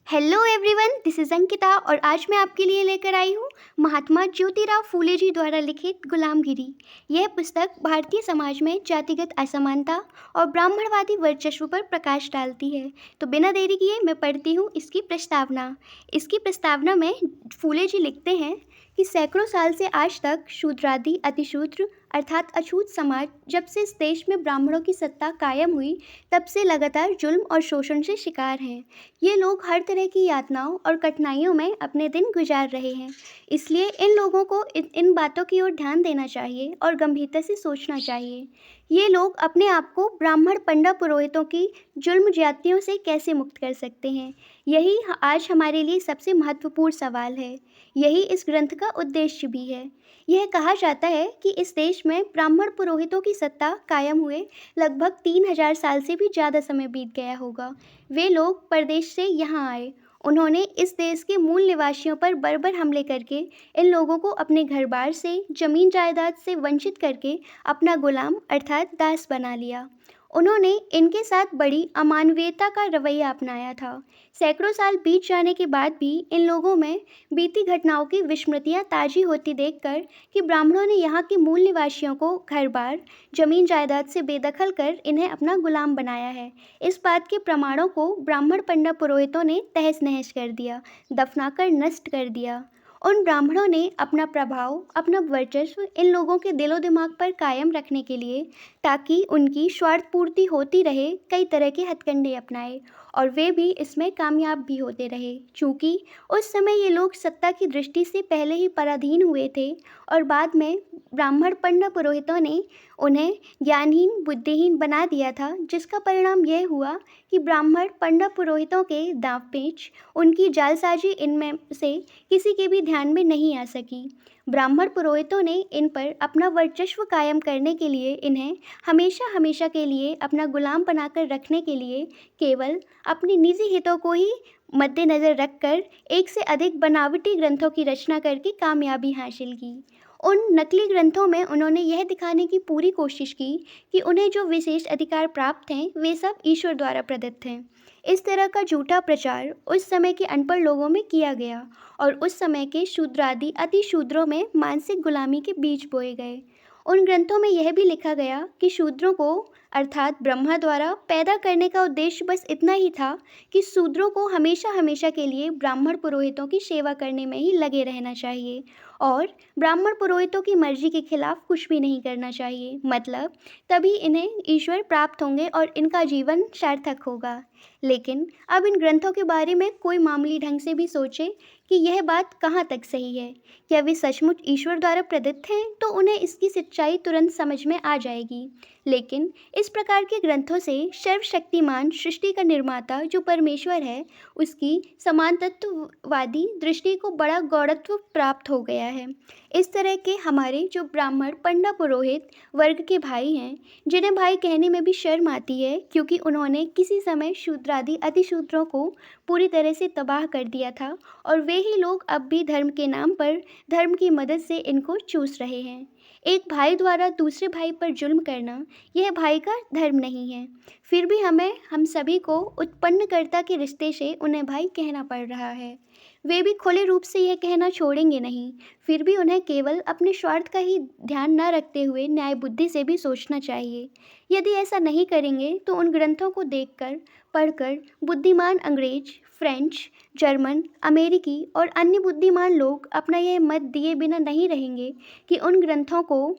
Hello everyone, this is Ankita और आज मैं आपके लिए लेकर आई हूँ महात्मा ज्योतिराव फूले जी द्वारा लिखित गुलामगिरी। यह पुस्तक भारतीय समाज में जातिगत असमानता और ब्राह्मणवादी वर्चस्व पर प्रकाश डालती है। तो बिना देरी किए मैं पढ़ती हूँ इसकी प्रस्तावना। इसकी प्रस्तावना में फूले जी लिखते हैं कि सैकड़ों साल से आज तक शूद्रादि अतिशूद्र अर्थात अछूत समाज जब से इस देश में ब्राह्मणों की सत्ता कायम हुई तब से लगातार जुल्म और शोषण से शिकार हैं। ये लोग हर तरह की यातनाओं और कठिनाइयों में अपने दिन गुजार रहे हैं। इसलिए इन लोगों को इन बातों की ओर ध्यान देना चाहिए और गंभीरता से सोचना चाहिए। ये लोग अपने आप को ब्राह्मण पंडा पुरोहितों की जुल्म ज्यादतियों से कैसे मुक्त कर सकते हैं, यही आज हमारे लिए सबसे महत्वपूर्ण सवाल है। यही इस ग्रंथ का उद्देश्य भी है। यह कहा जाता है कि इस देश में ब्राह्मण पुरोहितों की सत्ता कायम हुए लगभग 3000 साल से भी ज़्यादा समय बीत गया होगा। वे लोग परदेश से यहाँ आए। उन्होंने इस देश के मूल निवासियों पर बर्बर हमले करके इन लोगों को अपने घर बार से, जमीन जायदाद से वंचित करके अपना गुलाम अर्थात दास बना लिया। उन्होंने इनके साथ बड़ी अमानवीयता का रवैया अपनाया था। सैकड़ों साल बीत जाने के बाद भी इन लोगों में बीती घटनाओं की विस्मृतियाँ ताज़ी होती देखकर कि ब्राह्मणों ने यहाँ के मूल निवासियों को घर बार, जमीन जायदाद से बेदखल कर इन्हें अपना गुलाम बनाया है, इस बात के प्रमाणों को ब्राह्मण पंडा पुरोहितों ने तहस नहस कर दिया, दफनाकर नष्ट कर दिया। उन ब्राह्मणों ने अपना प्रभाव, अपना वर्चस्व इन लोगों के दिलो दिमाग पर कायम रखने के लिए, ताकि उनकी स्वार्थ पूर्ति होती रहे, कई तरह के हथकंडे अपनाए और वे भी इसमें कामयाब भी होते रहे। चूँकि उस समय ये लोग सत्ता की दृष्टि से पहले ही पराधीन हुए थे और बाद में ब्राह्मण पंडा पुरोहितों ने उन्हें ज्ञानहीन, बुद्धिहीन बना दिया था, जिसका परिणाम यह हुआ कि ब्राह्मण पंडा पुरोहितों के दांव पेच, उनकी जालसाजी इनमें से किसी के भी ध्यान में नहीं आ सकी। ब्राह्मण पुरोहितों ने इन पर अपना वर्चस्व कायम करने के लिए इन्हें हमेशा हमेशा के लिए अपना गुलाम बनाकर रखने के लिए केवल अपने निजी हितों को ही मद्देनज़र रखकर एक से अधिक बनावटी ग्रंथों की रचना करके कामयाबी हासिल की। उन नकली ग्रंथों में उन्होंने यह दिखाने की पूरी कोशिश की कि उन्हें जो विशेष अधिकार प्राप्त हैं वे सब ईश्वर द्वारा प्रदत्त हैं। इस तरह का झूठा प्रचार उस समय के अनपढ़ लोगों में किया गया और उस समय के शूद्रादि अति शूद्रों में मानसिक गुलामी के बीज बोए गए। उन ग्रंथों में यह भी लिखा गया कि शूद्रों को अर्थात ब्रह्मा द्वारा पैदा करने का उद्देश्य बस इतना ही था कि शूद्रों को हमेशा हमेशा के लिए ब्राह्मण पुरोहितों की सेवा करने में ही लगे रहना चाहिए और ब्राह्मण पुरोहितों की मर्जी के खिलाफ कुछ भी नहीं करना चाहिए। मतलब तभी इन्हें ईश्वर प्राप्त होंगे और इनका जीवन सार्थक होगा। लेकिन अब इन ग्रंथों के बारे में कोई मामूली ढंग से भी सोचे कि यह बात कहाँ तक सही है। क्या वे सचमुच ईश्वर द्वारा प्रदत्त हैं तो उन्हें इसकी सच्चाई तुरंत समझ में आ जाएगी। लेकिन इस प्रकार के ग्रंथों से सर्वशक्तिमान सृष्टि का निर्माता जो परमेश्वर है, उसकी समान तत्ववादी दृष्टि को बड़ा गौरत्व प्राप्त हो गया है। इस तरह के हमारे जो ब्राह्मण पंडा पुरोहित वर्ग के भाई हैं, जिन्हें भाई कहने में भी शर्म आती है क्योंकि उन्होंने किसी समय शूद्रादि अतिशूद्रों को पूरी तरह से तबाह कर दिया था और वे ही लोग अब भी धर्म के नाम पर धर्म की मदद से इनको चूस रहे हैं। एक भाई द्वारा दूसरे भाई पर जुल्म करना यह भाई का धर्म नहीं है। फिर भी हम सभी को उत्पन्नकर्ता के रिश्ते से उन्हें भाई कहना पड़ रहा है। वे भी खुले रूप से यह कहना छोड़ेंगे नहीं। फिर भी उन्हें केवल अपने स्वार्थ का ही ध्यान न रखते हुए न्याय बुद्धि से भी सोचना चाहिए। यदि ऐसा नहीं करेंगे तो उन ग्रंथों को देखकर, पढ़कर बुद्धिमान अंग्रेज, फ्रेंच, जर्मन, अमेरिकी और अन्य बुद्धिमान लोग अपना यह मत दिए बिना नहीं रहेंगे कि उन ग्रंथों को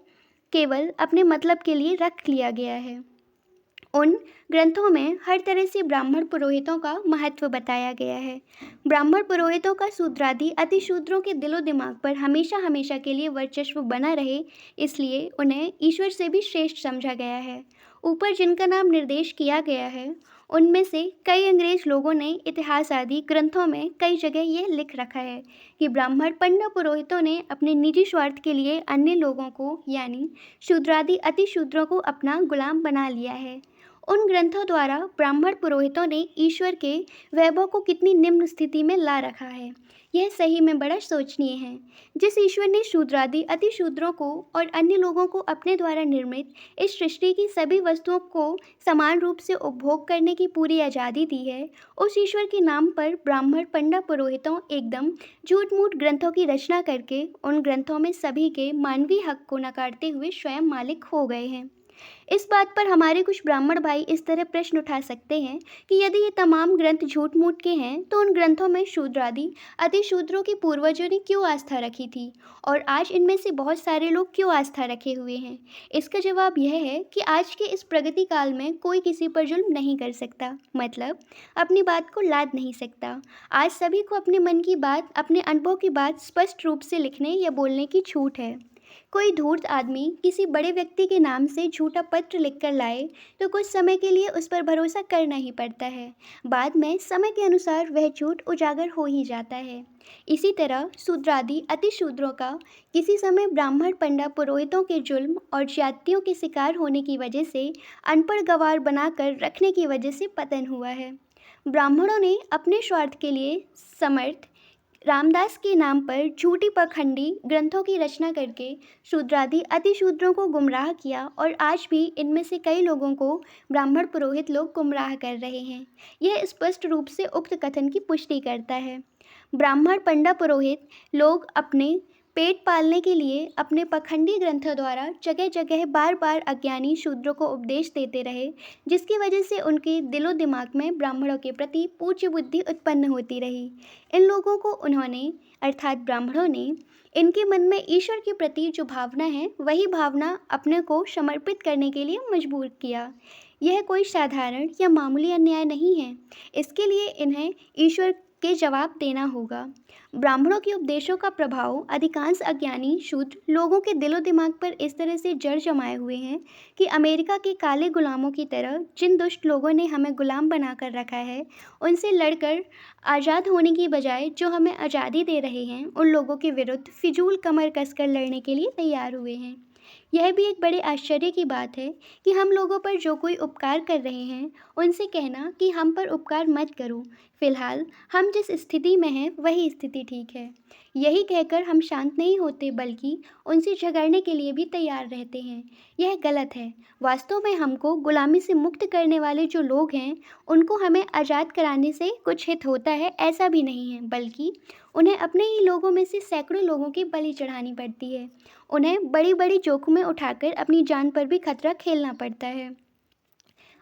केवल अपने मतलब के लिए रख लिया गया है। उन ग्रंथों में हर तरह से ब्राह्मण पुरोहितों का महत्व बताया गया है। ब्राह्मण पुरोहितों का शूद्रादि अतिशूद्रों के दिलो दिमाग पर हमेशा हमेशा के लिए वर्चस्व बना रहे, इसलिए उन्हें ईश्वर से भी श्रेष्ठ समझा गया है। ऊपर जिनका नाम निर्देश किया गया है उनमें से कई अंग्रेज लोगों ने इतिहास आदि ग्रंथों में कई जगह ये लिख रखा है कि ब्राह्मण पंडा पुरोहितों ने अपने निजी स्वार्थ के लिए अन्य लोगों को यानी शूद्रादि अतिशूद्रों को अपना गुलाम बना लिया है। उन ग्रंथों द्वारा ब्राह्मण पुरोहितों ने ईश्वर के वैभव को कितनी निम्न स्थिति में ला रखा है। यह सही में बड़ा सोचनीय है। जिस ईश्वर ने शूद्रादि अतिशूद्रों को और अन्य लोगों को अपने द्वारा निर्मित इस सृष्टि की सभी वस्तुओं को समान रूप से उपभोग करने की पूरी आज़ादी दी है, उस ईश्वर के नाम पर ब्राह्मण पंडा पुरोहितों एकदम झूठ मूठ ग्रंथों की रचना करके उन ग्रंथों में सभी के मानवीय हक को नकारते हुए स्वयं मालिक हो गए हैं। इस बात पर हमारे कुछ ब्राह्मण भाई इस तरह प्रश्न उठा सकते हैं कि यदि ये तमाम ग्रंथ झूठ मूठ के हैं तो उन ग्रंथों में शूद्रादि अतिशूद्रों के पूर्वजों ने क्यों आस्था रखी थी और आज इनमें से बहुत सारे लोग क्यों आस्था रखे हुए हैं। इसका जवाब यह है कि आज के इस प्रगति काल में कोई किसी पर जुल्म नहीं कर सकता, मतलब अपनी बात को लाद नहीं सकता। आज सभी को अपने मन की बात, अपने अनुभव की बात स्पष्ट रूप से लिखने या बोलने की छूट है। कोई धूर्त आदमी किसी बड़े व्यक्ति के नाम से झूठा पत्र लिखकर लाए तो कुछ समय के लिए उस पर भरोसा करना ही पड़ता है। बाद में समय के अनुसार वह झूठ उजागर हो ही जाता है। इसी तरह शूद्रादि अतिशूद्रों का किसी समय ब्राह्मण पंडा पुरोहितों के जुल्म और ज्यादतियों के शिकार होने की वजह से अनपढ़ गवार बनाकर रखने की वजह से पतन हुआ है। ब्राह्मणों ने अपने स्वार्थ के लिए समर्थ रामदास के नाम पर झूठी पाखंडी ग्रंथों की रचना करके शूद्रादि अतिशूद्रों को गुमराह किया और आज भी इनमें से कई लोगों को ब्राह्मण पुरोहित लोग गुमराह कर रहे हैं। यह स्पष्ट रूप से उक्त कथन की पुष्टि करता है। ब्राह्मण पंडा पुरोहित लोग अपने पेट पालने के लिए अपने पाखंडी ग्रंथों द्वारा जगह जगह बार बार अज्ञानी शूद्रों को उपदेश देते रहे, जिसकी वजह से उनके दिलो दिमाग में ब्राह्मणों के प्रति पूज्य बुद्धि उत्पन्न होती रही। इन लोगों को उन्होंने अर्थात ब्राह्मणों ने इनके मन में ईश्वर के प्रति जो भावना है वही भावना अपने को समर्पित करने के लिए मजबूर किया। यह कोई साधारण या मामूली अन्याय नहीं है। इसके लिए इन्हें ईश्वर के जवाब देना होगा। ब्राह्मणों के उपदेशों का प्रभाव अधिकांश अज्ञानी शूद्र लोगों के दिलो दिमाग पर इस तरह से जड़ जमाए हुए हैं कि अमेरिका के काले गुलामों की तरह जिन दुष्ट लोगों ने हमें गुलाम बनाकर रखा है, उनसे लड़कर आज़ाद होने की बजाय जो हमें आज़ादी दे रहे हैं, उन लोगों के विरुद्ध फिजूल कमर कसकर लड़ने के लिए तैयार हुए हैं। यह भी एक बड़े आश्चर्य की बात है कि हम लोगों पर जो कोई उपकार कर रहे हैं उनसे कहना कि हम पर उपकार मत करो, फिलहाल हम जिस स्थिति में हैं वही स्थिति ठीक है। यही कहकर हम शांत नहीं होते बल्कि उनसे झगड़ने के लिए भी तैयार रहते हैं। यह गलत है। वास्तव में हमको गुलामी से मुक्त करने वाले जो लोग हैं उनको हमें आज़ाद कराने से कुछ हित होता है ऐसा भी नहीं है, बल्कि उन्हें अपने ही लोगों में से सैकड़ों लोगों की बलि चढ़ानी पड़ती है। उन्हें बड़ी बड़ी जोखिमें उठाकर अपनी जान पर भी खतरा खेलना पड़ता है।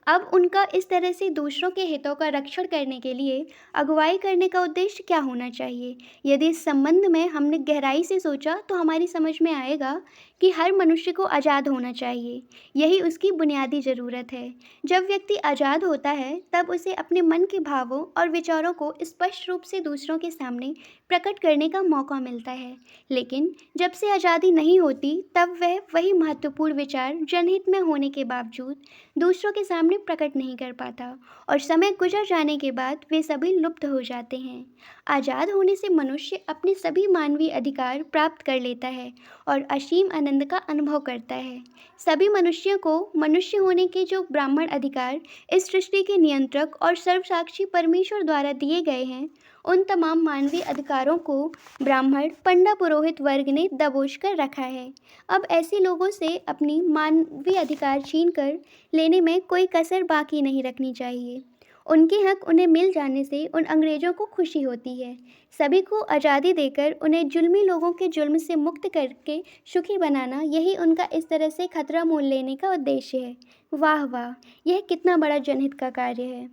अब उनका इस तरह से दूसरों के हितों का रक्षण करने के लिए अगुवाई करने का उद्देश्य क्या होना चाहिए? यदि इस संबंध में हमने गहराई से सोचा तो हमारी समझ में आएगा कि हर मनुष्य को आज़ाद होना चाहिए। यही उसकी बुनियादी ज़रूरत है। जब व्यक्ति आज़ाद होता है तब उसे अपने मन के भावों और विचारों को स्पष्ट रूप से दूसरों के सामने प्रकट करने का मौका मिलता है। लेकिन जब से आज़ादी नहीं होती तब वह वही महत्वपूर्ण विचार जनहित में होने के बावजूद दूसरों के सामने प्रकट नहीं कर पाता और समय गुजर जाने के बाद वे सभी लुप्त हो जाते हैं। आज़ाद होने से मनुष्य अपने सभी मानवीय अधिकार प्राप्त कर लेता है और असीम आनंद का अनुभव करता है। सभी मनुष्यों को मनुष्य होने के जो ब्राह्मण अधिकार इस सृष्टि के नियंत्रक और सर्वसाक्षी परमेश्वर द्वारा दिए गए हैं, उन तमाम मानवीय अधिकारों को ब्राह्मण पंडा पुरोहित वर्ग ने दबोच कर रखा है। अब ऐसे लोगों से अपनी मानवीय अधिकार छीन कर लेने में कोई कसर बाकी नहीं रखनी चाहिए। उनके हक उन्हें मिल जाने से उन अंग्रेज़ों को खुशी होती है। सभी को आज़ादी देकर उन्हें जुल्मी लोगों के जुल्म से मुक्त करके सुखी बनाना, यही उनका इस तरह से खतरा मोल लेने का उद्देश्य है। वाह वाह, यह कितना बड़ा जनहित का कार्य है।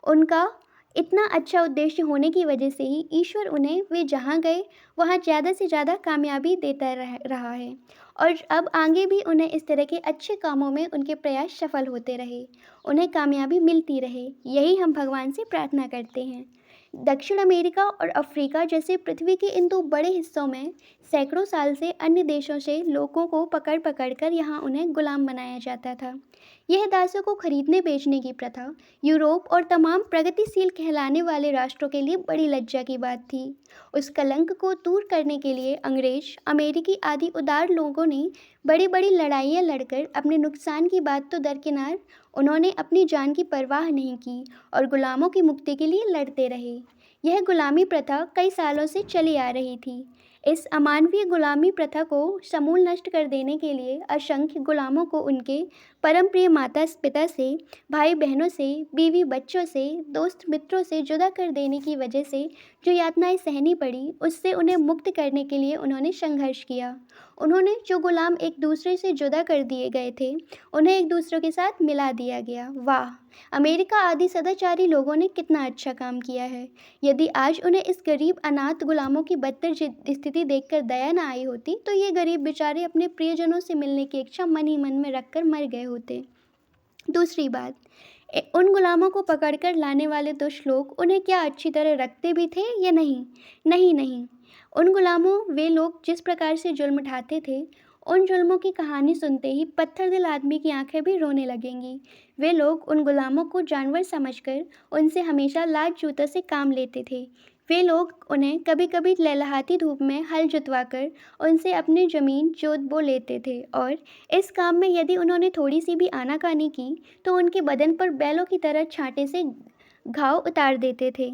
उनका इतना अच्छा उद्देश्य होने की वजह से ही ईश्वर उन्हें वे जहाँ गए वहाँ ज़्यादा से ज़्यादा कामयाबी देता रहा है और अब आगे भी उन्हें इस तरह के अच्छे कामों में उनके प्रयास सफल होते रहे, उन्हें कामयाबी मिलती रहे। यही हम भगवान से प्रार्थना करते हैं। दक्षिण अमेरिका और अफ्रीका जैसे पृथ्वी के इन दो बड़े हिस्सों में सैकड़ों साल से अन्य देशों से लोगों को पकड़ पकड़ कर यहाँ उन्हें गुलाम बनाया जाता था। यह दासों को खरीदने बेचने की प्रथा यूरोप और तमाम प्रगतिशील कहलाने वाले राष्ट्रों के लिए बड़ी लज्जा की बात थी। उस कलंक को दूर करने के लिए अंग्रेज, अमेरिकी आदि उदार लोगों ने बड़ी बड़ी लड़ाइयाँ लड़कर अपने नुकसान की बात तो दरकिनार, उन्होंने अपनी जान की परवाह नहीं की और गुलामों की मुक्ति के लिए लड़ते रहे। यह गुलामी प्रथा कई सालों से चली आ रही थी। इस अमानवीय गुलामी प्रथा को समूल नष्ट कर देने के लिए असंख्य गुलामों को उनके परम प्रिय माता पिता से, भाई बहनों से, बीवी बच्चों से, दोस्त मित्रों से जुदा कर देने की वजह से जो यातनाएं सहनी पड़ी, उससे उन्हें मुक्त करने के लिए उन्होंने संघर्ष किया। उन्होंने जो गुलाम एक दूसरे से जुदा कर दिए गए थे, उन्हें एक दूसरे के साथ मिला दिया गया। वाह, अमेरिका आदि सदाचारी लोगों ने कितना अच्छा काम किया है। यदि आज उन्हें इस गरीब अनाथ गुलामों की बदतर स्थिति देखकर दया न आई होती, तो ये गरीब बेचारे अपने प्रियजनों से मिलने की इच्छा मन ही मन में रखकर मर गए होते। दूसरी बात, उन गुलामों को पकड़कर लाने वाले दुष्ट लोग उन्हें क्या अच्छी तरह रखते भी थे या नहीं? नहीं नहीं। उन गुलामों वे लोग जिस प्रकार से जुल्म ढाते थे, उन जुल्मों की कहानी सुनते ही पत्थर दिल आदमी की आंखें भी रोने लगेंगी। वे लोग उन गुलामों को जानवर समझकर उनसे हमेशा लात जूतों से काम लेते थे। वे लोग उन्हें कभी कभी लहलहाती धूप में हल जुतवाकर उनसे अपनी ज़मीन जोत बो लेते थे और इस काम में यदि उन्होंने थोड़ी सी भी आनाकानी की तो उनके बदन पर बैलों की तरह छांटे से घाव उतार देते थे।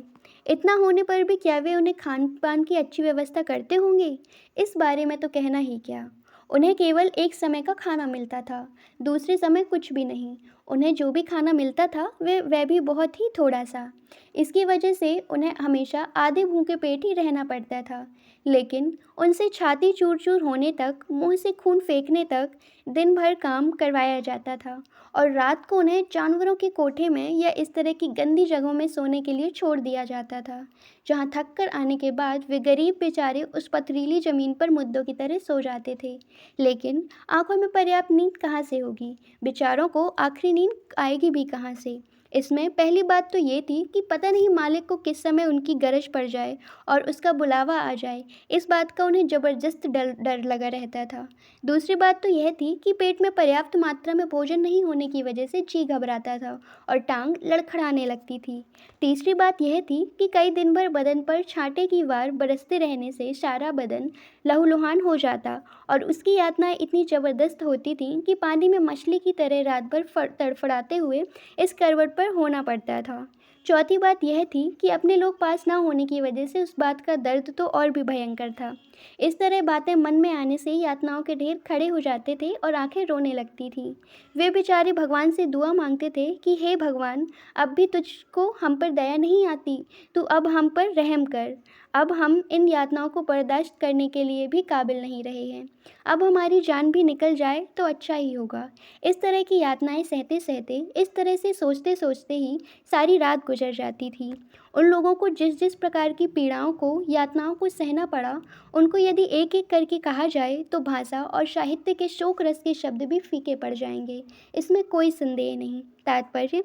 इतना होने पर भी क्या वे उन्हें खान पान की अच्छी व्यवस्था करते होंगे? इस बारे में तो कहना ही क्या। उन्हें केवल एक समय का खाना मिलता था, दूसरे समय कुछ भी नहीं। उन्हें जो भी खाना मिलता था वह भी बहुत ही थोड़ा सा। इसकी वजह से उन्हें हमेशा आधे भूखे पेट ही रहना पड़ता था। लेकिन उनसे छाती चूर चूर होने तक, मुंह से खून फेंकने तक दिन भर काम करवाया जाता था और रात को उन्हें जानवरों के कोठे में या इस तरह की गंदी जगहों में सोने के लिए छोड़ दिया जाता था, जहां थक कर आने के बाद वे गरीब बेचारे उस पथरीली ज़मीन पर मुद्दों की तरह सो जाते थे। लेकिन आंखों में पर्याप्त नींद कहाँ से होगी? बेचारों को आखिरी नींद आएगी भी कहाँ से? इसमें पहली बात तो ये थी कि पता नहीं मालिक को किस समय उनकी गरज पड़ जाए और उसका बुलावा आ जाए, इस बात का उन्हें ज़बरदस्त डर डर लगा रहता था। दूसरी बात तो यह थी कि पेट में पर्याप्त मात्रा में भोजन नहीं होने की वजह से जी घबराता था और टांग लड़खड़ाने लगती थी। तीसरी बात यह थी कि कई दिन भर बदन पर छांटे की वार बरसते रहने से सारा बदन लहूलुहान हो जाता और उसकी यातनाएं इतनी ज़बरदस्त होती थीं कि पानी में मछली की तरह रात भर तड़फड़ाते हुए इस करवट पर होना पड़ता था। चौथी बात यह थी कि अपने लोग पास ना होने की वजह से उस बात का दर्द तो और भी भयंकर था। इस तरह बातें मन में आने से यातनाओं के ढेर खड़े हो जाते थे और आंखें रोने लगती थीं। वे बेचारे भगवान से दुआ मांगते थे कि हे भगवान, अब भी तुझको हम पर दया नहीं आती, तू अब हम पर रहम कर। अब हम इन यातनाओं को बर्दाश्त करने के लिए भी काबिल नहीं रहे हैं। अब हमारी जान भी निकल जाए तो अच्छा ही होगा। इस तरह की यातनाएं सहते सहते, इस तरह से सोचते सोचते ही सारी रात गुजर जाती थी। उन लोगों को जिस जिस प्रकार की पीड़ाओं को, यातनाओं को सहना पड़ा, उनको यदि एक एक करके कहा जाए तो भाषा और साहित्य के शोक रस के शब्द भी फीके पड़ जाएंगे। इसमें कोई संदेह नहीं। तात्पर्य,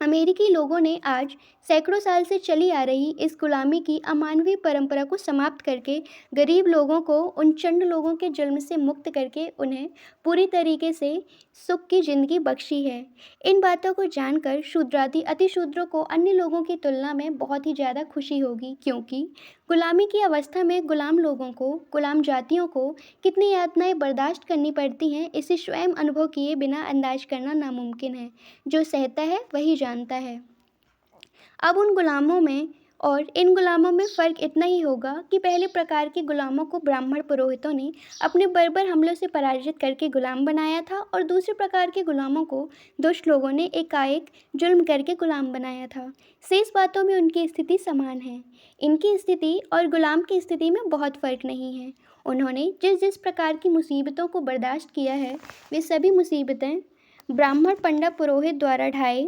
अमेरिकी लोगों ने आज सैकड़ों साल से चली आ रही इस गुलामी की अमानवीय परंपरा को समाप्त करके गरीब लोगों को उन चंड लोगों के जुल्म से मुक्त करके उन्हें पूरी तरीके से सुख की ज़िंदगी बख्शी है। इन बातों को जानकर शूद्रादि अतिशूद्रों को अन्य लोगों की तुलना में बहुत ही ज़्यादा खुशी होगी, क्योंकि गुलामी की अवस्था में गुलाम लोगों को, गुलाम जातियों को कितनी यातनाएं बर्दाश्त करनी पड़ती हैं, इसे स्वयं अनुभव किए बिना अंदाज करना नामुमकिन है। जो सहता है वही जानता है। अब उन गुलामों में और इन गुलामों में फ़र्क इतना ही होगा कि पहले प्रकार के गुलामों को ब्राह्मण पुरोहितों ने अपने बर्बर हमलों से पराजित करके गुलाम बनाया था और दूसरे प्रकार के गुलामों को दुष्ट लोगों ने एकाएक जुल्म करके गुलाम बनाया था। शेष बातों में उनकी स्थिति समान है। इनकी स्थिति और गुलाम की स्थिति में बहुत फ़र्क नहीं है। उन्होंने जिस जिस प्रकार की मुसीबतों को बर्दाश्त किया है, वे सभी मुसीबतें ब्राह्मण पंडित पुरोहित द्वारा ढाए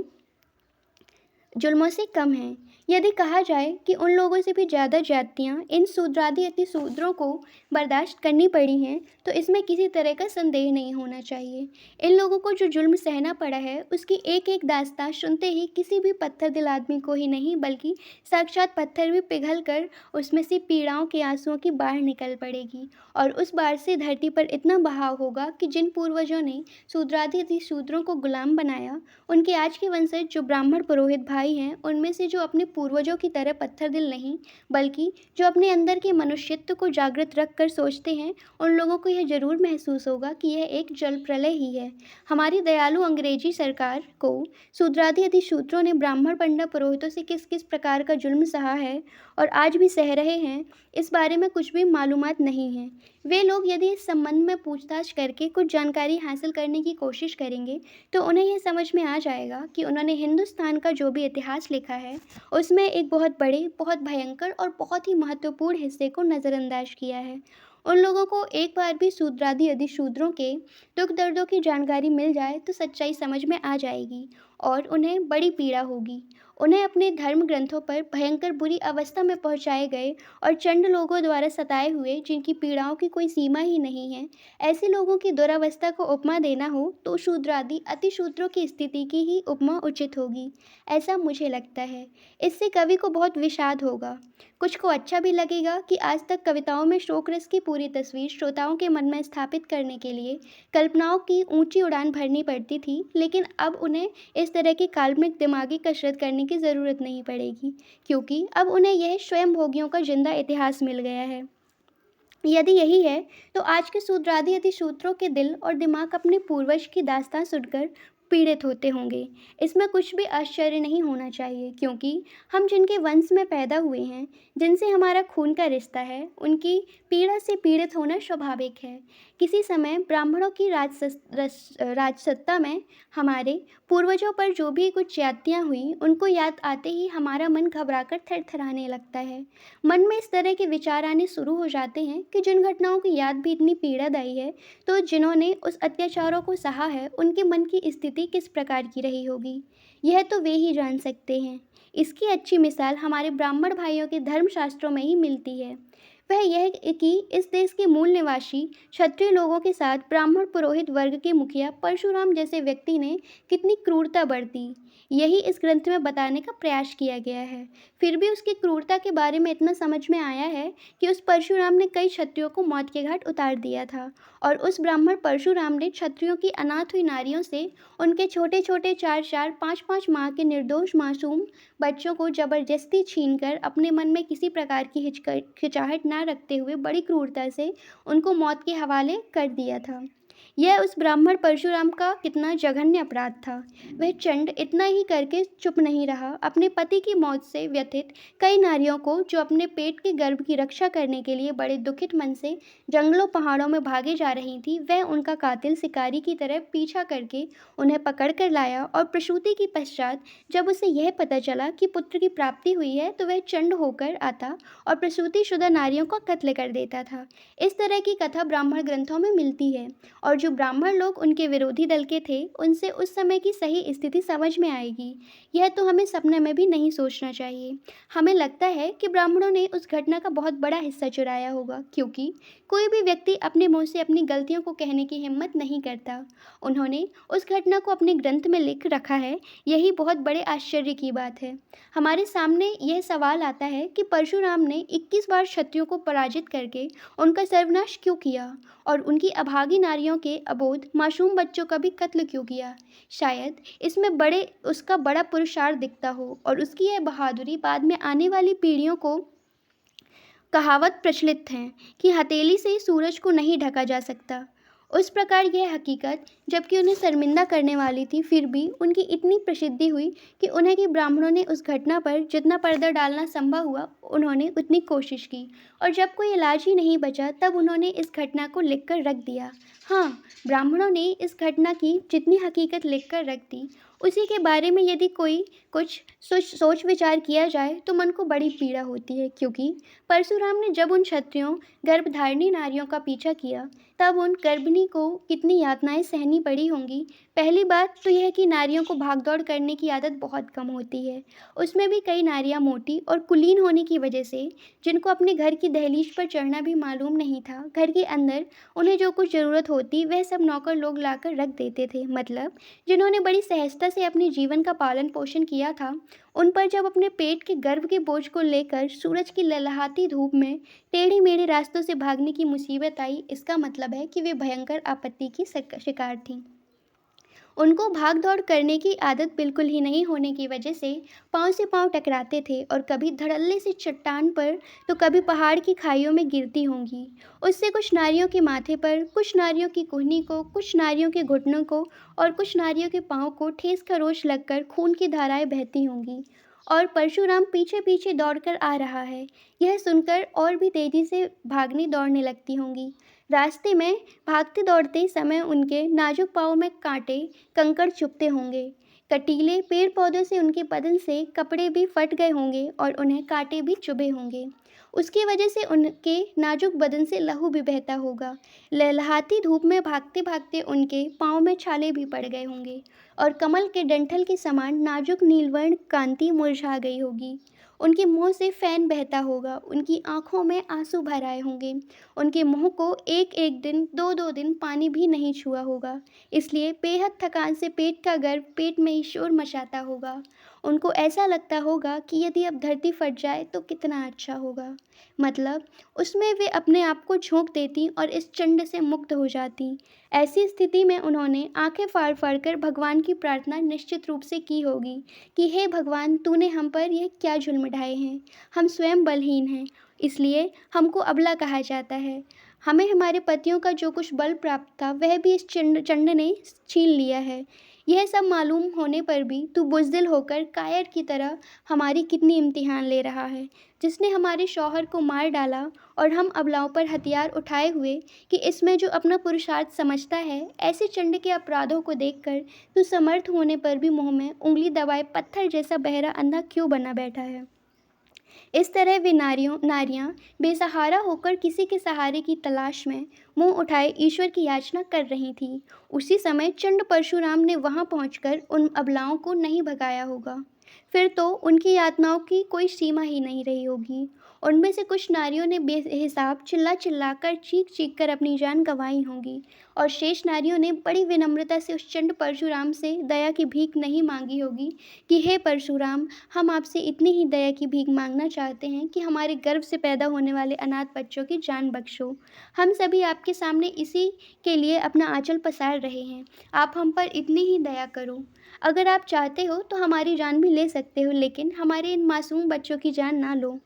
जुल्मों से कम हैं। यदि कहा जाए कि उन लोगों से भी ज़्यादा जातियाँ इन शूद्रादि अतिशूद्रों को बर्दाश्त करनी पड़ी हैं, तो इसमें किसी तरह का संदेह नहीं होना चाहिए। इन लोगों को जो जुल्म सहना पड़ा है, उसकी एक-एक दास्तान सुनते ही किसी भी पत्थर दिल आदमी को ही नहीं, बल्कि साक्षात पत्थर भी पिघल कर उसमें से पीड़ाओं के आंसुओं की बाढ़ निकल पड़ेगी। और उस बाढ़ से धरती पर इतना बहाव होगा कि जिन पूर्वजों ने शूद्रादि अतिशूद्रों को गुलाम बनाया, उनके आज के वंशज जो ब्राह्मण पुरोहित भाई हैं, उनमें से जो अपने पूर्वजों की तरह पत्थर दिल नहीं, बल्कि जो अपने अंदर के मनुष्यत्व को जागृत रख कर सोचते हैं, उन लोगों को यह ज़रूर महसूस होगा कि यह एक जल प्रलय ही है। हमारी दयालु अंग्रेजी सरकार को शूद्रादि अतिशूद्रों ने ब्राह्मण पंडित पुरोहितों से किस किस प्रकार का जुल्म सहा है और आज भी सह रहे हैं, इस बारे में कुछ भी मालूमात नहीं है। वे लोग यदि इस संबंध में पूछताछ करके कुछ जानकारी हासिल करने की कोशिश करेंगे, तो उन्हें यह समझ में आ जाएगा कि उन्होंने हिंदुस्तान का जो भी इतिहास लिखा है, उसमें एक बहुत बड़े, बहुत भयंकर और बहुत ही महत्वपूर्ण हिस्से को नज़रअंदाज किया है। उन लोगों को एक बार भी शूद्रादि अधिशूद्रों के दुख दर्दों की जानकारी मिल जाए तो सच्चाई समझ में आ जाएगी और उन्हें बड़ी पीड़ा होगी। उन्हें अपने धर्म ग्रंथों पर भयंकर बुरी अवस्था में पहुंचाए गए और चंड लोगों द्वारा सताए हुए, जिनकी पीड़ाओं की कोई सीमा ही नहीं है, ऐसे लोगों की दुरावस्था को उपमा देना हो तो शूद्रादि अतिशूद्रों की स्थिति की ही उपमा उचित होगी, ऐसा मुझे लगता है। इससे कवि को बहुत विषाद होगा। कुछ को अच्छा भी लगेगा कि आज तक कविताओं में शोक रस की पूरी तस्वीर श्रोताओं के मन में स्थापित करने के लिए कल्पनाओं की ऊंची उड़ान भरनी पड़ती थी, लेकिन अब उन्हें इस तरह की काल्पनिक दिमागी कसरत करने की ज़रूरत नहीं पड़ेगी, क्योंकि अब उन्हें यह स्वयं भोगियों का जिंदा इतिहास मिल गया है। यदि यही है, तो आज के शूद्रादि अतिशूद्रों के दिल और दिमाग अपने पूर्वज की दास्तान सुनकर पीड़ित होते होंगे। इसमें कुछ भी आश्चर्य नहीं होना चाहिए, क्योंकि हम जिनके वंश में पैदा हुए हैं, जिनसे हमारा खून का रिश्ता है, उनकी पीड़ा से पीड़ित होना स्वाभाविक है। किसी समय ब्राह्मणों की राजसत्ता में हमारे पूर्वजों पर जो भी कुछ ज्यादतियाँ हुई, उनको याद आते ही हमारा मन घबराकर थरथराने लगता है। मन में इस तरह के विचार आने शुरू हो जाते हैं कि जिन घटनाओं की याद भी इतनी पीड़ादायी है, तो जिन्होंने उस अत्याचारों को सहा है, उनके मन की स्थिति किस प्रकार की रही होगी, यह तो वे ही जान सकते हैं। इसकी अच्छी मिसाल हमारे ब्राह्मण भाइयों के धर्मशास्त्रों में ही मिलती है। वह यह कि इस देश के मूल निवासी क्षत्रिय लोगों के साथ ब्राह्मण पुरोहित वर्ग के मुखिया परशुराम जैसे व्यक्ति ने कितनी क्रूरता बरती, यही इस ग्रंथ में बताने का प्रयास किया गया है। फिर भी उसकी क्रूरता के बारे में इतना समझ में आया है कि उस परशुराम ने कई क्षत्रियों को मौत के घाट उतार दिया था, और उस ब्राह्मण परशुराम ने क्षत्रियों की अनाथ हुई नारियों से उनके छोटे छोटे 4-4, 5-5 माह के निर्दोष मासूम बच्चों को जबरदस्ती छीनकर अपने मन में किसी प्रकार की हिचकिचाहट न रखते हुए बड़ी क्रूरता से उनको मौत के हवाले कर दिया था। यह उस ब्राह्मण परशुराम का कितना जघन्य अपराध था। वह चंड इतना ही करके चुप नहीं रहा। अपने पति की मौत से व्यथित कई नारियों को, जो अपने पेट के गर्भ की रक्षा करने के लिए बड़े दुखित मन से जंगलों पहाड़ों में भागे जा रही थी, वह उनका कातिल शिकारी की तरह पीछा करके उन्हें पकड़ कर लाया, और प्रसूति के पश्चात जब उसे यह पता चला कि पुत्र की प्राप्ति हुई है, तो वह चंड होकर आता और प्रसूतिशुदा नारियों का कत्ल कर देता था। इस तरह की कथा ब्राह्मण ग्रंथों में मिलती है, और जो ब्राह्मण लोग उनके विरोधी दल के थे, उनसे उस समय की सही स्थिति समझ में आएगी। यह तो हमें सपने में भी नहीं सोचना चाहिए। हमें लगता है कि ब्राह्मणों ने उस घटना का बहुत बड़ा हिस्सा चुराया होगा, क्योंकि कोई भी व्यक्ति अपने मुंह से अपनी गलतियों को कहने की हिम्मत नहीं करता। उन्होंने उस घटना को अपने ग्रंथ में लिख रखा है, यही बहुत बड़े आश्चर्य की बात है। हमारे सामने यह सवाल आता है कि परशुराम ने 21 बार क्षत्रियों को पराजित करके उनका सर्वनाश क्यों किया, और उनकी अभागी नारियों के अबोध मासूम बच्चों का भी कत्ल क्यों किया। शायद इसमें उसका बड़ा पुरुषार्थ दिखता हो, और उसकी यह बहादुरी बाद में आने वाली पीढ़ियों को कहावत प्रचलित है कि हथेली से सूरज को नहीं ढका जा सकता। उस प्रकार यह हकीकत, जबकि उन्हें शर्मिंदा करने वाली थी, फिर भी उनकी इतनी प्रसिद्धि हुई कि उन्हें कि ब्राह्मणों ने उस घटना पर जितना पर्दा डालना संभव हुआ, उन्होंने उतनी कोशिश की, और जब कोई इलाज ही नहीं बचा, तब उन्होंने इस घटना को लिखकर रख दिया। हाँ, ब्राह्मणों ने इस घटना की जितनी हकीकत लिखकर रख दी, उसी के बारे में यदि कोई कुछ सोच विचार किया जाए तो मन को बड़ी पीड़ा होती है, क्योंकि परशुराम ने जब उन क्षत्रियों गर्भधारिणी नारियों का पीछा किया, तब उन गर्भिणी को कितनी यातनाएं सहनी पड़ी होंगी। पहली बात तो यह कि नारियों को भागदौड़ करने की आदत बहुत कम होती है। उसमें भी कई नारियां मोटी और कुलीन होने की वजह से, जिनको अपने घर की दहलीज पर चढ़ना भी मालूम नहीं था, घर के अंदर उन्हें जो कुछ ज़रूरत होती वह सब नौकर लोग लाकर रख देते थे। मतलब जिन्होंने बड़ी सहजता से अपने जीवन का पालन पोषण किया था, उन पर जब अपने पेट के गर्भ के बोझ को लेकर सूरज की ललहाती धूप में टेढ़े मेढ़े रास्तों से भागने की मुसीबत आई, इसका मतलब है कि वे भयंकर आपत्ति की शिकार थीं। उनको भाग-दौड़ करने की आदत बिल्कुल ही नहीं होने की वजह से पाँव से पाँव टकराते थे और कभी धड़ल्ले से चट्टान पर तो कभी पहाड़ की खाइयों में गिरती होंगी। उससे कुछ नारियों के माथे पर, कुछ नारियों की कुहनी को, कुछ नारियों के घुटनों को और कुछ नारियों के पाँव को ठेस खरोंच लगकर खून की धाराएँ बहती होंगी। और परशुराम पीछे-पीछे दौड़कर आ रहा है, यह सुनकर और भी तेज़ी से भागने दौड़ने लगती होंगी। रास्ते में भागते दौड़ते समय उनके नाजुक पाँव में कांटे कंकड़ चुभते होंगे। कटीले पेड़ पौधों से उनके बदन से कपड़े भी फट गए होंगे और उन्हें कांटे भी चुभे होंगे। उसकी वजह से उनके नाजुक बदन से लहू भी बहता होगा। लहलहाती धूप में भागते भागते उनके पाँव में छाले भी पड़ गए होंगे और कमल के डंठल के समान नाजुक नीलवर्ण कांति मुरझा गई होगी। उनके मुंह से फैन बहता होगा, उनकी आंखों में आंसू भर आए होंगे। उनके मुंह को एक एक दिन, दो दो दिन पानी भी नहीं छुआ होगा, इसलिए बेहद थकान से पेट का गर्भ पेट में ही शोर मचाता होगा। उनको ऐसा लगता होगा कि यदि अब धरती फट जाए तो कितना अच्छा होगा। मतलब उसमें वे अपने आप को झोंक देती और इस चंड से मुक्त हो जाती। ऐसी स्थिति में उन्होंने आंखें फाड़ फाड़ कर भगवान की प्रार्थना निश्चित रूप से की होगी कि हे भगवान, तूने हम पर यह क्या जुल्म ढाए हैं। हम स्वयं बलहीन हैं, इसलिए हमको अबला कहा जाता है। हमें हमारे पतियों का जो कुछ बल प्राप्त था वह भी इस चंड ने छीन लिया है। यह सब मालूम होने पर भी तू बुज़दिल होकर कायर की तरह हमारी कितनी इम्तिहान ले रहा है, जिसने हमारे शौहर को मार डाला और हम अबलाओं पर हथियार उठाए हुए कि इसमें जो अपना पुरुषार्थ समझता है, ऐसे चंड के अपराधों को देखकर तू समर्थ होने पर भी मुंह में उंगली दबाए पत्थर जैसा बहरा अंधा क्यों बना बैठा है। इस तरह वे नारियां बेसहारा होकर किसी के सहारे की तलाश में मुंह उठाए ईश्वर की याचना कर रही थीं। उसी समय चंड परशुराम ने वहां पहुंचकर उन अबलाओं को नहीं भगाया होगा। फिर तो उनकी यातनाओं की कोई सीमा ही नहीं रही होगी। उनमें से कुछ नारियों ने बेहिसाब चिल्ला चिल्लाकर चीख चीख कर अपनी जान गंवाई होंगी और शेष नारियों ने बड़ी विनम्रता से उस चंड परशुराम से दया की भीख नहीं मांगी होगी कि हे परशुराम, हम आपसे इतनी ही दया की भीख मांगना चाहते हैं कि हमारे गर्भ से पैदा होने वाले अनाथ बच्चों की जान बख्शो। हम सभी आपके सामने इसी के लिए अपना आंचल पसार रहे हैं। आप हम पर इतनी ही दया करो। अगर आप चाहते हो तो हमारी जान भी ले सकते हो, लेकिन हमारे इन मासूम बच्चों की जान ना लो।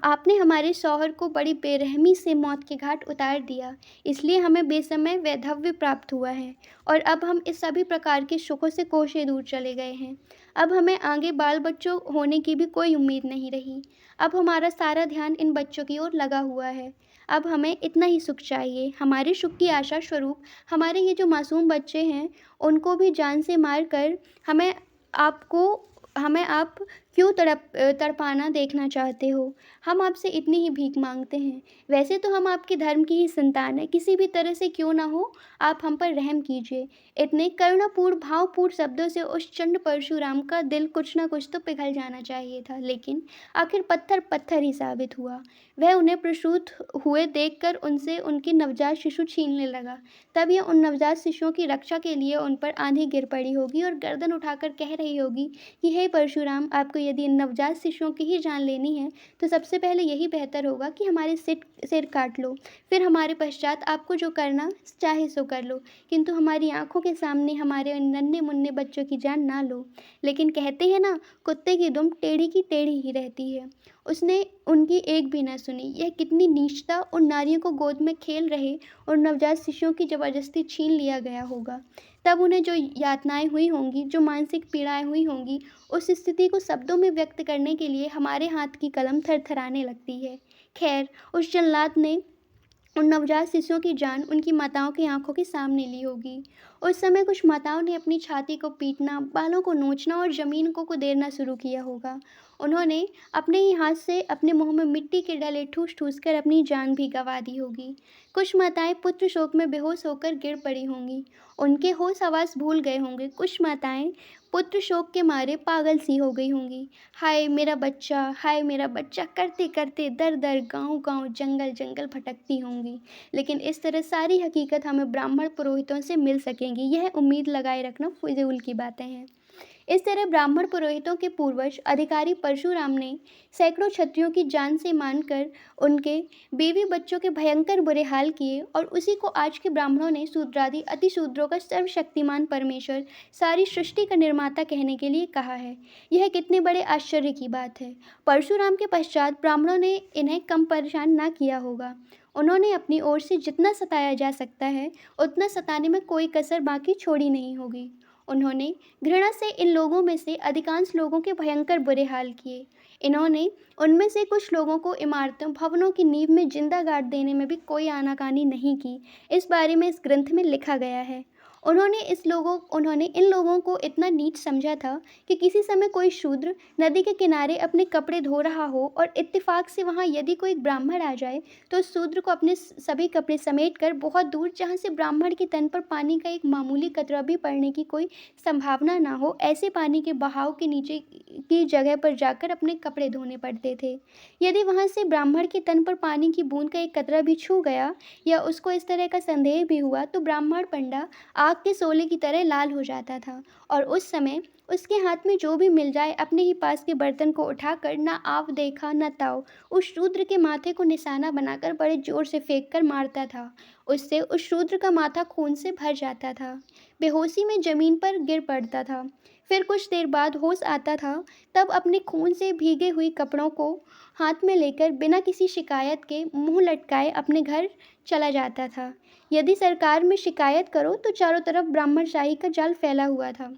आपने हमारे शौहर को बड़ी बेरहमी से मौत के घाट उतार दिया, इसलिए हमें बेसमय वैधव्य प्राप्त हुआ है और अब हम इस सभी प्रकार के सुखों से कोसों दूर चले गए हैं। अब हमें आगे बाल बच्चों होने की भी कोई उम्मीद नहीं रही। अब हमारा सारा ध्यान इन बच्चों की ओर लगा हुआ है। अब हमें इतना ही सुख चाहिए। हमारे सुख की आशा स्वरूप हमारे ये जो मासूम बच्चे हैं, उनको भी जान से मार कर हमें आपको हमें आप क्यों तड़पाना देखना चाहते हो। हम आपसे इतनी ही भीख मांगते हैं। वैसे तो हम आपके धर्म की ही संतान हैं, किसी भी तरह से क्यों ना हो, आप हम पर रहम कीजिए। इतने करुणापूर्ण भावपूर्ण शब्दों से उस चंड परशुराम का दिल कुछ ना कुछ तो पिघल जाना चाहिए था, लेकिन आखिर पत्थर पत्थर ही साबित हुआ। वह उन्हें प्रसूत हुए देखकर उनसे उनके नवजात शिशु छीनने लगा। तब यह उन नवजात शिशुओं की रक्षा के लिए उन पर आंधी गिर पड़ी होगी और गर्दन उठाकर कह रही होगी कि हे परशुराम, आपको यदि इन नवजात शिशुओं की ही जान लेनी है तो सबसे पहले यही बेहतर होगा कि हमारे सिर काट लो। फिर हमारे पश्चात आपको जो करना चाहे सो कर लो, किंतु हमारी आंखों के सामने हमारे उन नन्हे मुन्ने बच्चों की जान ना लो। लेकिन कहते हैं ना, कुत्ते की दुम टेढ़ी की टेढ़ी ही रहती है। उसने उनकी एक भी न सुनी। यह कितनी नीचता उन नारियों को गोद में खेल रहे और नवजात शिशुओं की ज़बरदस्ती छीन लिया गया होगा। तब उन्हें जो यातनाएं हुई होंगी, जो मानसिक पीड़ाएं हुई होंगी, उस स्थिति को शब्दों में व्यक्त करने के लिए हमारे हाथ की कलम थरथराने लगती है। खैर, उस जल्लाद ने उन नवजात शिशुओं की जान उनकी माताओं की आंखों के सामने ली होगी। उस समय कुछ माताओं ने अपनी छाती को पीटना, बालों को नोचना और ज़मीन को कुदेरना शुरू किया होगा। उन्होंने अपने ही हाथ से अपने मुंह में मिट्टी के डले ठूस ठूस कर अपनी जान भी गंवा दी होगी। कुछ माताएं पुत्र शोक में बेहोश होकर गिर पड़ी होंगी, उनके होश आवास भूल गए होंगे। कुछ माताएं पुत्र शोक के मारे पागल सी हो गई होंगी। हाय मेरा बच्चा, हाय मेरा बच्चा करते करते दर दर गांव गांव जंगल जंगल भटकती होंगी। लेकिन इस तरह सारी हकीकत हमें ब्राह्मण पुरोहितों से मिल सकेंगी, यह उम्मीद लगाए रखना फिजूल की बातें हैं। इस तरह ब्राह्मण पुरोहितों के पूर्वज अधिकारी परशुराम ने सैकड़ों क्षत्रियों की जान से मानकर उनके बीवी बच्चों के भयंकर बुरे हाल किए, और उसी को आज के ब्राह्मणों ने शूद्रादि अतिशूद्रों का सर्वशक्तिमान परमेश्वर, सारी सृष्टि का निर्माता कहने के लिए कहा है। यह कितने बड़े आश्चर्य की बात है। परशुराम के पश्चात ब्राह्मणों ने इन्हें कम परेशान ना किया होगा। उन्होंने अपनी ओर से जितना सताया जा सकता है उतना सताने में कोई कसर बाकी छोड़ी नहीं होगी। उन्होंने घृणा से इन लोगों में से अधिकांश लोगों के भयंकर बुरे हाल किए। इन्होंने उनमें से कुछ लोगों को इमारतों भवनों की नींव में जिंदा गाड़ देने में भी कोई आनाकानी नहीं की। इस बारे में इस ग्रंथ में लिखा गया है। उन्होंने इन लोगों को इतना नीच समझा था कि किसी समय कोई शूद्र नदी के किनारे अपने कपड़े धो रहा हो और इत्तेफाक से वहाँ यदि कोई ब्राह्मण आ जाए तो उस शूद्र को अपने सभी कपड़े समेट कर बहुत दूर, जहाँ से ब्राह्मण के तन पर पानी का एक मामूली कतरा भी पड़ने की कोई संभावना ना हो, ऐसे पानी के बहाव के नीचे की जगह पर जाकर अपने कपड़े धोने पड़ते थे। यदि वहाँ से ब्राह्मण के तन पर पानी की बूंद का एक कतरा भी छू गया या उसको इस तरह का संदेह भी हुआ तो ब्राह्मण पंडा आग के सोले की तरह लाल हो जाता था, और उस समय उसके हाथ में जो भी मिल जाए अपने ही पास के बर्तन को उठाकर ना आव देखा न ताव उस शूद्र के माथे को निशाना बनाकर बड़े जोर से फेंक कर मारता था। उससे उस शूद्र का माथा खून से भर जाता था, बेहोशी में जमीन पर गिर पड़ता था। फिर कुछ देर बाद होश आता था, तब अपने खून से भीगे हुई कपड़ों को हाथ में लेकर बिना किसी शिकायत के मुंह लटकाए अपने घर चला जाता था। यदि सरकार में शिकायत करो तो चारों तरफ ब्राह्मणशाही का जाल फैला हुआ था,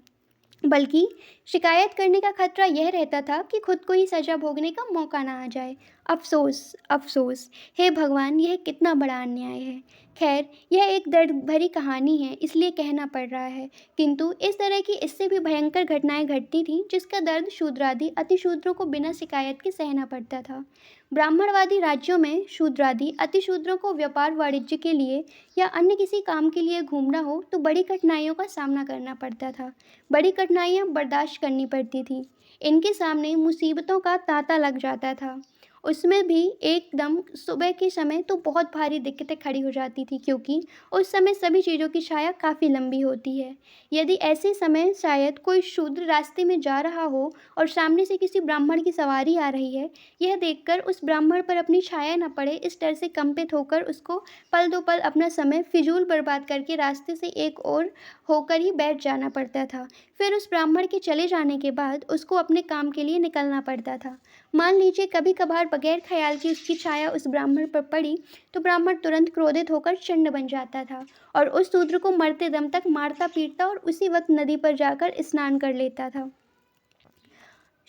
बल्कि शिकायत करने का खतरा यह रहता था कि खुद को ही सजा भोगने का मौका ना आ जाए। अफसोस, अफसोस, हे भगवान, यह कितना बड़ा अन्याय है। खैर, यह एक दर्द भरी कहानी है, इसलिए कहना पड़ रहा है, किंतु इस तरह की इससे भी भयंकर घटनाएं घटती थीं जिसका दर्द शूद्रादि अतिशूद्रों को बिना शिकायत के सहना पड़ता था। ब्राह्मणवादी राज्यों में शूद्रादि अतिशूद्रों को व्यापार वाणिज्य के लिए या अन्य किसी काम के लिए घूमना हो तो बड़ी कठिनाइयों का सामना करना पड़ता था। बड़ी कठिनाइयाँ बर्दाश्त करनी पड़ती थी। इनके सामने मुसीबतों का तांता लग जाता था। उसमें भी एकदम सुबह के समय तो बहुत भारी दिक्कतें खड़ी हो जाती थी, क्योंकि उस समय सभी चीज़ों की छाया काफ़ी लंबी होती है। यदि ऐसे समय शायद कोई शूद्र रास्ते में जा रहा हो और सामने से किसी ब्राह्मण की सवारी आ रही है, यह देखकर उस ब्राह्मण पर अपनी छाया न पड़े इस डर से कंपित होकर उसको पल दो पल अपना समय फिजूल बर्बाद करके रास्ते से एक और होकर ही बैठ जाना पड़ता था। फिर उस ब्राह्मण के चले जाने के बाद उसको अपने काम के लिए निकलना पड़ता था। मान लीजिए कभी कभार बगैर ख्याल की उसकी छाया उस ब्राह्मण पर पड़ी तो ब्राह्मण तुरंत क्रोधित होकर चंड बन जाता था और उस शूद्र को मरते दम तक मारता पीटता और उसी वक्त नदी पर जाकर स्नान कर लेता था।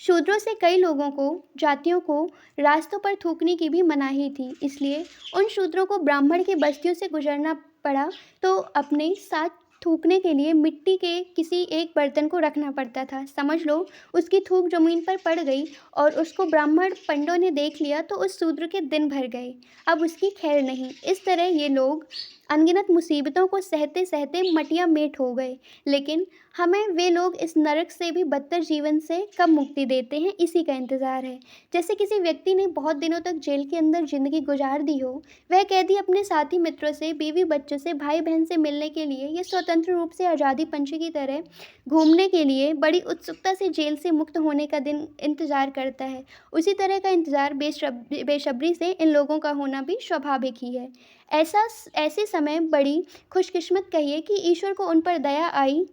शूद्रों से कई लोगों को, जातियों को रास्तों पर थूकने की भी मनाही थी, इसलिए उन शूद्रों को ब्राह्मण के बस्तियों से गुजरना पड़ा तो अपने साथ थूकने के लिए मिट्टी के किसी एक बर्तन को रखना पड़ता था। समझ लो उसकी थूक जमीन पर पड़ गई और उसको ब्राह्मण पंडों ने देख लिया तो उस शूद्र के दिन भर गए, अब उसकी खैर नहीं। इस तरह ये लोग अनगिनत मुसीबतों को सहते सहते मटिया मेट हो गए, लेकिन हमें वे लोग इस नरक से भी बदतर जीवन से कब मुक्ति देते हैं, इसी का इंतज़ार है। जैसे किसी व्यक्ति ने बहुत दिनों तक जेल के अंदर ज़िंदगी गुजार दी हो, वह कैदी अपने साथी मित्रों से, बीवी बच्चों से, भाई बहन से मिलने के लिए या स्वतंत्र रूप से आज़ादी पंछी की तरह घूमने के लिए बड़ी उत्सुकता से जेल से मुक्त होने का दिन इंतज़ार करता है, उसी तरह का इंतज़ार बेसब्री से इन लोगों का होना भी स्वाभाविक ही है। ऐसे समय बड़ी खुशकिस्मत कहिए कि ईश्वर को उन पर दया आई।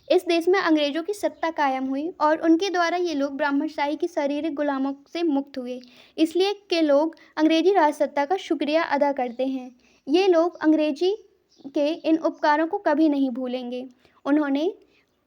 इस देश में अंग्रेजों की सत्ता कायम हुई और उनके द्वारा ये लोग ब्राह्मणशाही की शारीरिक गुलामों से मुक्त हुए, इसलिए के लोग अंग्रेजी राजसत्ता का शुक्रिया अदा करते हैं। ये लोग अंग्रेजी के इन उपकारों को कभी नहीं भूलेंगे। उन्होंने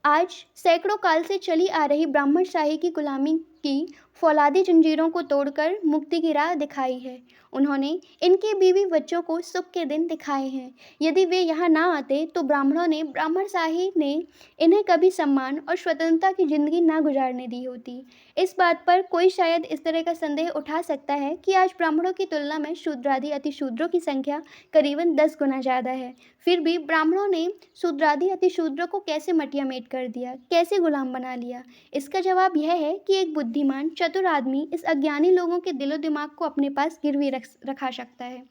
आज सैकड़ों काल से चली आ रही ब्राह्मणशाही की गुलामी की फौलादी जंजीरों को तोड़कर मुक्ति की राह दिखाई है। उन्होंने इनके बीवी बच्चों को सुख के दिन दिखाए हैं। यदि वे यहाँ ना आते तो ब्राह्मणों ने ब्राह्मणशाही ने इन्हें कभी सम्मान और स्वतंत्रता की जिंदगी ना गुजारने दी होती। इस बात पर कोई शायद इस तरह का संदेह उठा सकता है कि आज ब्राह्मणों की तुलना में शूद्रादि अतिशूद्रों की संख्या करीबन 10 गुना ज़्यादा है। फिर भी ब्राह्मणों ने शूद्रादि अतिशूद्रों को कैसे मटियामेट कर दिया, कैसे गुलाम बना लिया? इसका जवाब यह है कि एक बुद्धिमान चतुर आदमी इस अज्ञानी लोगों के दिलो दिमाग को अपने पास गिरवी रखा सकता है,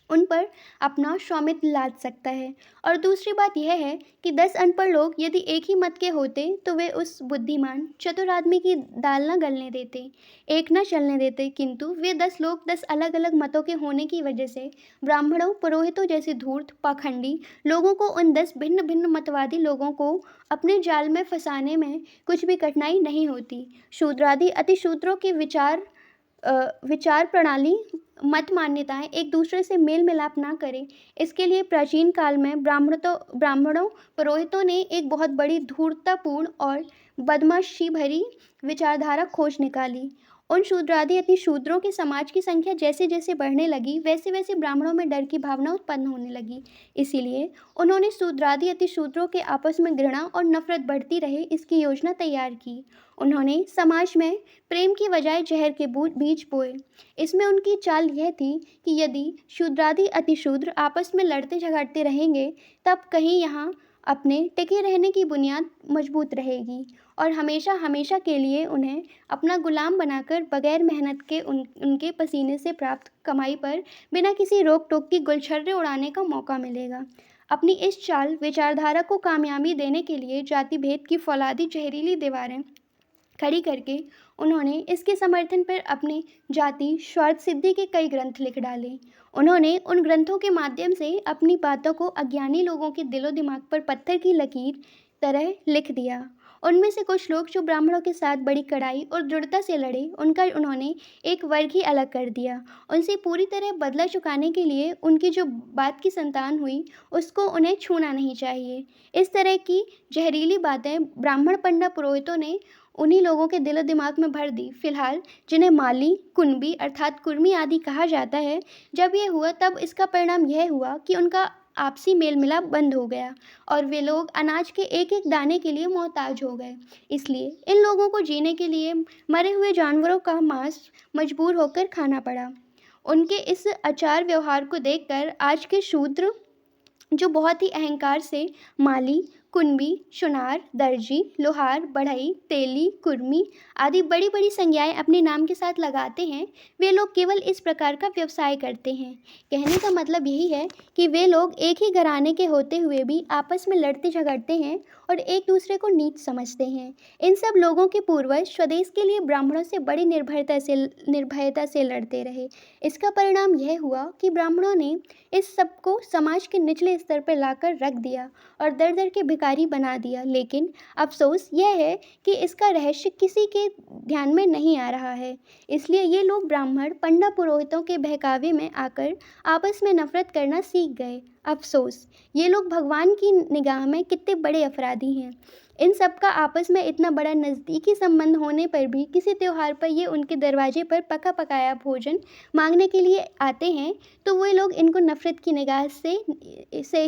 उन पर अपना स्वामित्व लाद सकता है। और दूसरी बात यह है कि 10 अनपढ़ लोग यदि एक ही मत के होते तो वे उस बुद्धिमान चतुर आदमी की दाल न गलने देते, एक न चलने देते, किंतु वे 10 लोग 10 अलग अलग मतों के होने की वजह से ब्राह्मणों पुरोहितों जैसे धूर्त पाखंडी लोगों को उन 10 भिन्न भिन्न मतवादी लोगों को अपने जाल में फंसाने में कुछ भी कठिनाई नहीं होती। शूद्रादि अतिशूद्रों के विचार प्रणाली मत मान्यताएं एक दूसरे से मेल मिलाप ना करें, इसके लिए प्राचीन काल में ब्राह्मणों पुरोहितों ने एक बहुत बड़ी धूर्ततापूर्ण और बदमाशी भरी विचारधारा खोज निकाली। उन शूद्रादि अतिशूद्रों के समाज की संख्या जैसे जैसे बढ़ने लगी वैसे वैसे ब्राह्मणों में डर की भावना उत्पन्न होने लगी। इसीलिए उन्होंने शूद्रादि अतिशूद्रों के आपस में घृणा और नफरत बढ़ती रहे इसकी योजना तैयार की। उन्होंने समाज में प्रेम की बजाय जहर के बीज बोए। इसमें उनकी चाल यह थी कि यदि शूद्रादि अतिशूद्र आपस में लड़ते झगड़ते रहेंगे तब कहीं यहाँ अपने टिके रहने की बुनियाद मजबूत रहेगी और हमेशा हमेशा के लिए उन्हें अपना गुलाम बनाकर बगैर मेहनत के उनके पसीने से प्राप्त कमाई पर बिना किसी रोक टोक की गुलछर्रे उड़ाने का मौका मिलेगा। अपनी इस चाल विचारधारा को कामयाबी देने के लिए जाति भेद की फौलादी जहरीली दीवारें खड़ी करके उन्होंने इसके समर्थन पर अपने जाति स्वार्थ सिद्धि के कई ग्रंथ लिख डाले। उन्होंने उन ग्रंथों के माध्यम से अपनी बातों को अज्ञानी लोगों के दिलो दिमाग पर पत्थर की लकीर तरह लिख दिया। उनमें से कुछ लोग जो ब्राह्मणों के साथ बड़ी कड़ाई और दृढ़ता से लड़े, उनका उन्होंने एक वर्ग ही अलग कर दिया। उनसे पूरी तरह बदला चुकाने के लिए उनकी जो बात की संतान हुई उसको उन्हें छूना नहीं चाहिए। इस तरह की जहरीली बातें ब्राह्मण पंडा पुरोहितों ने उन्हीं लोगों के दिलो दिमाग में भर दी। फिलहाल जिन्हें माली, कुनबी अर्थात कुर्मी आदि कहा जाता है, जब यह हुआ तब इसका परिणाम यह हुआ कि उनका आपसी मेल मिलाप बंद हो गया और वे लोग अनाज के एक एक दाने के लिए मोहताज हो गए। इसलिए इन लोगों को जीने के लिए मरे हुए जानवरों का मांस मजबूर होकर खाना पड़ा। उनके इस आचार व्यवहार को देखकर आज के शूद्र जो बहुत ही अहंकार से माली, कुनबी, सुनार, दर्जी, लोहार, बढ़ई, तेली, कुर्मी आदि बड़ी बड़ी संज्ञाएं अपने नाम के साथ लगाते हैं, वे लोग केवल इस प्रकार का व्यवसाय करते हैं। कहने का मतलब यही है कि वे लोग एक ही घराने के होते हुए भी आपस में लड़ते झगड़ते हैं और एक दूसरे को नीच समझते हैं। इन सब लोगों के पूर्वज स्वदेश के लिए ब्राह्मणों से बड़ी निर्भयता से लड़ते रहे। इसका परिणाम यह हुआ कि ब्राह्मणों ने इस सब को समाज के निचले स्तर पर लाकर रख दिया और दर दर के भिखारी बना दिया। लेकिन अफसोस यह है कि इसका रहस्य किसी के ध्यान में नहीं आ रहा है। इसलिए ये लोग ब्राह्मण पंडा पुरोहितों के बहकावे में आकर आपस में नफरत करना सीख गए। अफसोस, ये लोग भगवान की निगाह में कितने बड़े अपराधी हैं। इन सब का आपस में इतना बड़ा नज़दीकी संबंध होने पर भी किसी त्यौहार पर ये उनके दरवाजे पर पका पकाया भोजन मांगने के लिए आते हैं तो वे लोग इनको नफरत की निगाह से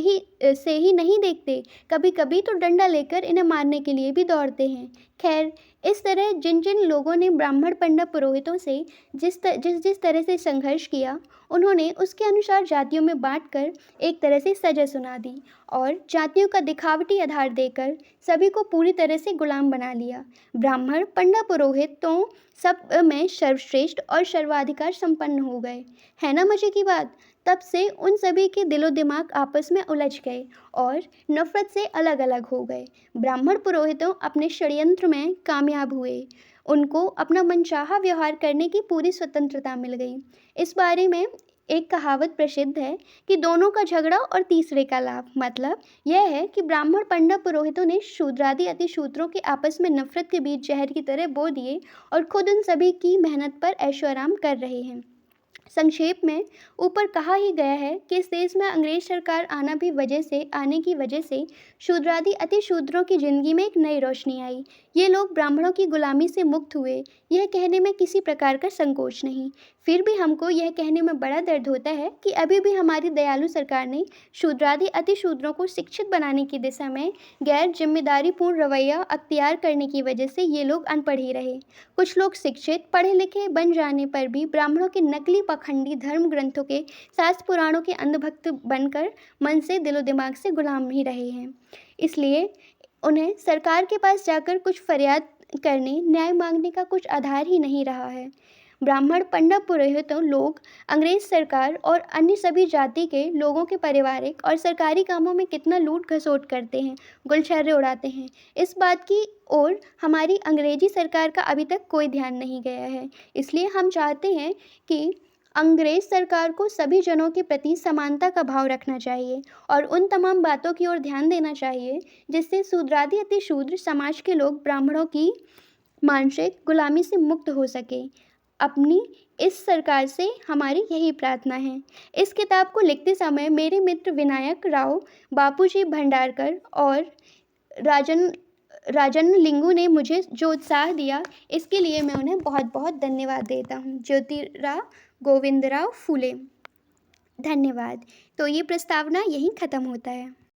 ही नहीं देखते, कभी कभी तो डंडा लेकर इन्हें मारने के लिए भी दौड़ते हैं। खैर, इस तरह जिन जिन लोगों ने ब्राह्मण पंडा पुरोहितों से जिस तरह से संघर्ष किया, उन्होंने उसके अनुसार जातियों में बांटकर एक तरह से सजा सुना दी और जातियों का दिखावटी आधार देकर सभी को पूरी तरह से गुलाम बना लिया। ब्राह्मण पंडा पुरोहित तो सब में सर्वश्रेष्ठ और सर्वाधिकार संपन्न हो गए। है ना मजे की बात? तब से उन सभी के दिलो दिमाग आपस में उलझ गए और नफरत से अलग अलग हो गए। ब्राह्मण पुरोहितों अपने षड्यंत्र में कामयाब हुए। उनको अपना मनचाहा व्यवहार करने की पूरी स्वतंत्रता मिल गई। इस बारे में एक कहावत प्रसिद्ध है कि दोनों का झगड़ा और तीसरे का लाभ। मतलब यह है कि ब्राह्मण पंडा पुरोहितों ने शूद्रादि अतिशूद्रों के आपस में नफरत के बीज जहर की तरह बो दिए और खुद उन सभी की मेहनत पर ऐशो आराम कर रहे हैं। संक्षेप में ऊपर कहा ही गया है कि इस देश में अंग्रेज सरकार आने की वजह से शूद्रादि अति शूद्रों की जिंदगी में एक नई रोशनी आई। ये लोग ब्राह्मणों की गुलामी से मुक्त हुए, यह कहने में किसी प्रकार का संकोच नहीं। फिर भी हमको यह कहने में बड़ा दर्द होता है कि अभी भी हमारी दयालु सरकार ने शूद्रादि अतिशूद्रों को शिक्षित बनाने की दिशा में गैर जिम्मेदारीपूर्ण रवैया अख्तियार करने की वजह से ये लोग अनपढ़ ही रहे। कुछ लोग शिक्षित पढ़े लिखे बन जाने पर भी ब्राह्मणों के नकली पाखंडी धर्म ग्रंथों के शास्त्र पुराणों के अंधभक्त बनकर मन से दिलो दिमाग से गुलाम ही रहे हैं। इसलिए उन्हें सरकार के पास जाकर कुछ फरियाद करने न्याय मांगने का कुछ आधार ही नहीं रहा है। ब्राह्मण पंडित पुरोहितों लोग अंग्रेज सरकार और अन्य सभी जाति के लोगों के पारिवारिक और सरकारी कामों में कितना लूट घसोट करते हैं, गुलछर्रे उड़ाते हैं, इस बात की ओर हमारी अंग्रेजी सरकार का अभी तक कोई ध्यान नहीं गया है। इसलिए हम चाहते हैं कि अंग्रेज सरकार को सभी जनों के प्रति समानता का भाव रखना चाहिए और उन तमाम बातों की ओर ध्यान देना चाहिए जिससे शूद्रादि अति शूद्र समाज के लोग ब्राह्मणों की मानसिक गुलामी से मुक्त हो सके। अपनी इस सरकार से हमारी यही प्रार्थना है। इस किताब को लिखते समय मेरे मित्र विनायक राव, बापूजी भंडारकर और राजन लिंगू ने मुझे जो उत्साह दिया, इसके लिए मैं उन्हें बहुत बहुत धन्यवाद देता हूँ। ज्योतिराव गोविंदराव फूले। धन्यवाद। तो ये प्रस्तावना यहीं ख़त्म होता है।